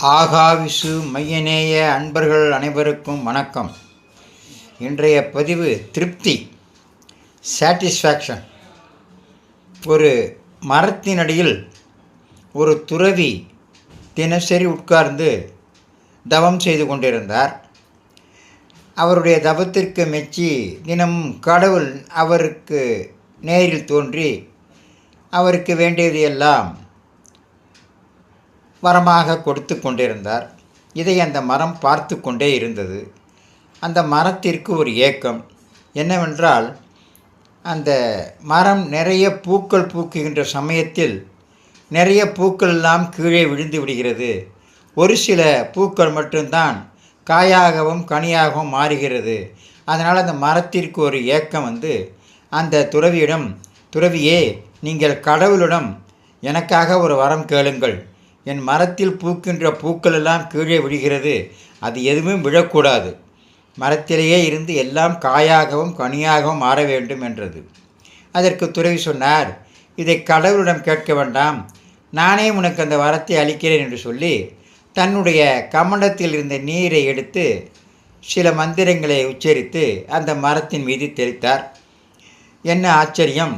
ஆகாவிசு மையநேய அன்பர்கள் அனைவருக்கும் வணக்கம். இன்றைய பதிவு திருப்தி, சாட்டிஸ்ஃபேக்ஷன். ஒரு மரத்தினடியில் ஒரு துறவி தினசரி உட்கார்ந்து தவம் செய்து கொண்டிருந்தார். அவருடைய தவத்திற்கு மெச்சி தினமும் கடவுள் அவருக்கு நேரில் தோன்றி அவருக்கு வேண்டியதையெல்லாம் வரமாக கொடுத்து கொண்டிருந்தார். இதை அந்த மரம் பார்த்து கொண்டே இருந்தது. அந்த மரத்திற்கு ஒரு ஏக்கம் என்னவென்றால், அந்த மரம் நிறைய பூக்கள் பூக்குகின்ற சமயத்தில் நிறைய பூக்கள் எல்லாம் கீழே விழுந்து விடுகிறது. ஒரு சில பூக்கள் மட்டும்தான் காயாகவும் கனியாகவும் மாறுகிறது. அதனால் அந்த மரத்திற்கு ஒரு ஏக்கம் அந்த துறவியிடம், துறவியே, நீங்கள் கடவுளிடம் எனக்காக ஒரு வரம் கேளுங்கள். என் மரத்தில் பூக்கின்ற பூக்களெல்லாம் கீழே விழுகிறது, அது எதுவும் விழக்கூடாது. மரத்திலேயே இருந்து எல்லாம் காயாகவும் கனியாகவும் மாற வேண்டும் என்றது. அதற்கு துறவி சொன்னார், இதை கடவுளிடம் கேட்க வேண்டாம், நானே உனக்கு அந்த வரத்தை அளிக்கிறேன் என்று சொல்லி தன்னுடைய கமண்டத்தில் இருந்த நீரை எடுத்து சில மந்திரங்களை உச்சரித்து அந்த மரத்தின் மீது தெளித்தார். என்ன ஆச்சரியம்!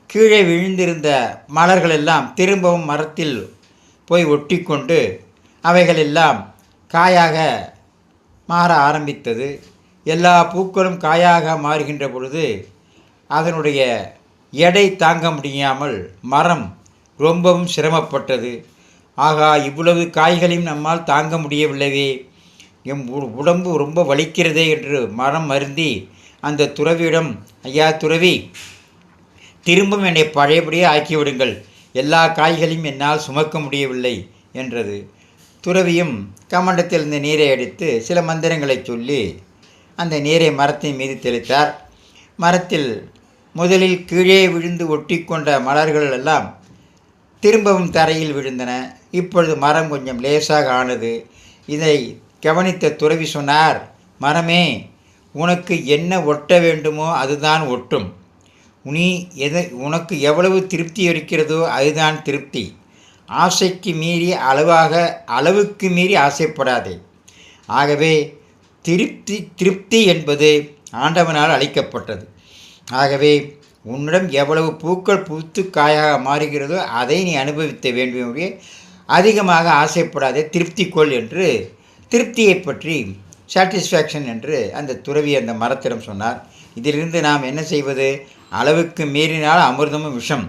கீழே விழுந்திருந்த மலர்களெல்லாம் திரும்பவும் மரத்தில் போய் ஒட்டி கொண்டு அவைகளெல்லாம் காயாக மாற ஆரம்பித்தது. எல்லா பூக்களும் காயாக மாறுகின்ற பொழுது அதனுடைய எடை தாங்க முடியாமல் மரம் ரொம்பவும் சிரமப்பட்டது. ஆகா, இவ்வளவு காய்களையும் நம்மால் தாங்க முடியவில்லையே, எம் உடம்பு ரொம்ப வலிக்கிறதே என்று மரம் வருந்தி அந்த துறவியிடம், ஐயா துறவி, திரும்பவும் என்னை பழையபடியே ஆக்கிவிடுங்கள், எல்லா காய்களையும் என்னால் சுமக்க முடியவில்லை என்றது. துறவியும் கமண்டத்தில் இருந்த நீரை எடுத்து சில மந்திரங்களை சொல்லி அந்த நீரை மரத்தின் மீது தெளித்தார். மரத்தில் முதலில் கீழே விழுந்து ஒட்டி கொண்ட மலர்கள் எல்லாம் திரும்பவும் தரையில் விழுந்தன. இப்பொழுது மரம் கொஞ்சம் லேசாக ஆனது. இதை கவனித்த துறவி சொன்னார், மரமே, உனக்கு என்ன ஒட்ட வேண்டுமோ அதுதான் ஒட்டும். உனக்கு எவ்வளவு திருப்தி இருக்கிறதோ அதுதான் திருப்தி. ஆசைக்கு மீறி அளவுக்கு மீறி ஆசைப்படாதே. ஆகவே திருப்தி என்பது ஆண்டவனால் அளிக்கப்பட்டது. ஆகவே உன்னிடம் எவ்வளவு பூக்கள் பூத்து காயாக மாறுகிறதோ அதை நீ அனுபவித்த வேண்டுமே, அதிகமாக ஆசைப்படாதே, திருப்தி கொள் என்று திருப்தியை பற்றி, சாட்டிஸ்ஃபேக்ஷன் என்று அந்த துறவி அந்த மரத்திடம் சொன்னார். இதிலிருந்து நாம் என்ன செய்வது? அளவுக்கு மீறினால் அமிர்தமும் விஷம்.